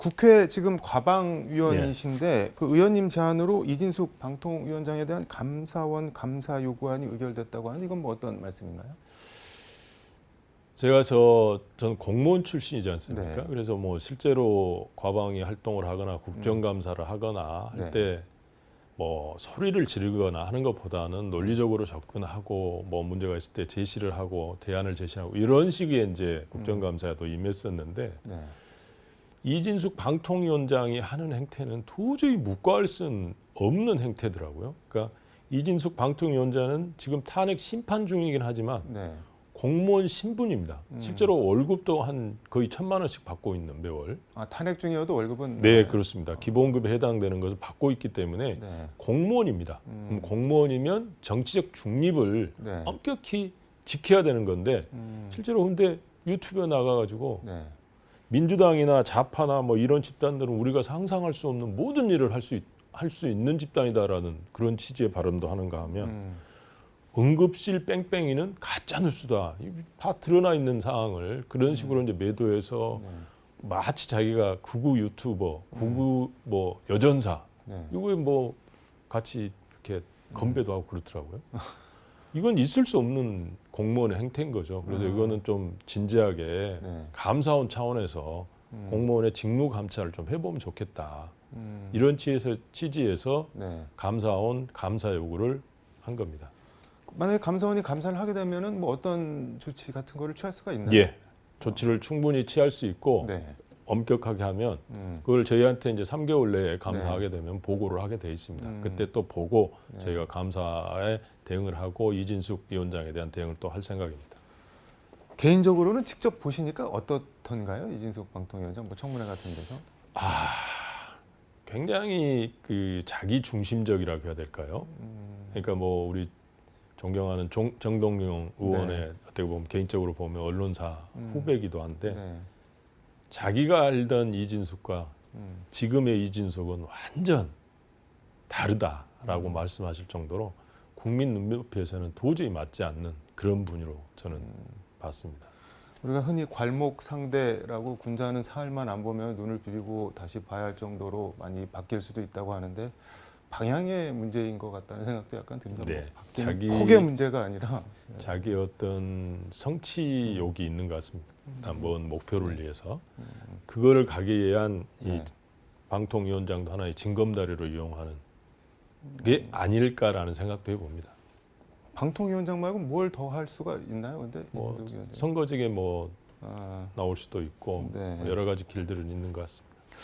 국회 지금 과방위원이신데 그 의원님 제안으로 이진숙 방통위원장에 대한 감사원 감사 요구안이 의결됐다고 하는데 이건 뭐 어떤 말씀인가요? 제가 전 공무원 출신이지 않습니까? 네. 그래서 뭐 실제로 과방위 활동을 하거나 국정감사를 하거나 할 때 뭐 소리를 지르거나 하는 것보다는 논리적으로 접근하고 뭐 문제가 있을 때 제시를 하고 대안을 제시하고 이런 식의 이제 국정감사에도 임했었는데 네. 이진숙 방통위원장이 하는 행태는 도저히 묵과할 수 없는 행태더라고요. 그러니까 이진숙 방통위원장은 지금 탄핵 심판 중이긴 하지만 네. 공무원 신분입니다. 실제로 월급도 한 거의 1,000만 원씩 받고 있는 매월. 아, 탄핵 중이어도 월급은 네, 그렇습니다. 기본급에 해당되는 것을 받고 있기 때문에 네. 공무원입니다. 그럼 공무원이면 정치적 중립을 네. 엄격히 지켜야 되는 건데 실제로 근데 유튜브에 나가가지고 네. 민주당이나 좌파나 뭐 이런 집단들은 우리가 상상할 수 없는 모든 일을 할 수 있는 집단이다라는 그런 취지의 발언도 하는가 하면 응급실 뺑뺑이는 가짜 뉴스다. 다 드러나 있는 상황을 그런 식으로 이제 매도해서 마치 자기가 극우 유튜버, 극우 뭐 여전사 네. 이거에 뭐 같이 이렇게 건배도 하고 그렇더라고요. 이건 있을 수 없는 공무원의 행태인 거죠. 그래서 이거는 좀 진지하게 네. 감사원 차원에서 공무원의 직무 감찰을 좀 해보면 좋겠다. 이런 취지에서 네. 감사원 감사 요구를 한 겁니다. 만약에 감사원이 감사를 하게 되면은 뭐 어떤 조치 같은 거를 취할 수가 있나요? 예, 조치를 충분히 취할 수 있고 네. 엄격하게 하면 그걸 저희한테 이제 3개월 내에 감사하게 되면 보고를 하게 돼 있습니다. 그때 또 보고 저희가 감사에 대응을 하고 이진숙 위원장에 대한 대응을 또 할 생각입니다. 개인적으로는 직접 보시니까 어떻던가요? 이진숙 방통위원장 뭐 청문회 같은 데서? 굉장히 그 자기 중심적이라고 해야 될까요? 그러니까 뭐 우리 존경하는 정동영 의원의 어떻게 보면 개인적으로 보면 언론사 후배기도 한데 네. 자기가 알던 이진숙과 지금의 이진숙은 완전 다르다라고 말씀하실 정도로 국민 눈높이에서는 도저히 맞지 않는 그런 분으로 저는 봤습니다. 우리가 흔히 괄목 상대라고 군자는 사흘만 안 보면 눈을 비비고 다시 봐야 할 정도로 많이 바뀔 수도 있다고 하는데 방향의 문제인 것 같다는 생각도 약간 듭니다. 네, 자기 폭의 문제가 아니라 자기 어떤 성취욕이 있는 것 같습니다. 먼 목표를 위해서 그거를 가기 위한 이 방통위원장도 하나의 징검다리로 이용하는 게 아닐까라는 생각도 해봅니다. 방통위원장 말고 뭘 더 할 수가 있나요? 근데 뭐 선거직에 뭐 아, 나올 수도 있고 네. 여러 가지 길들은 있는 것 같습니다.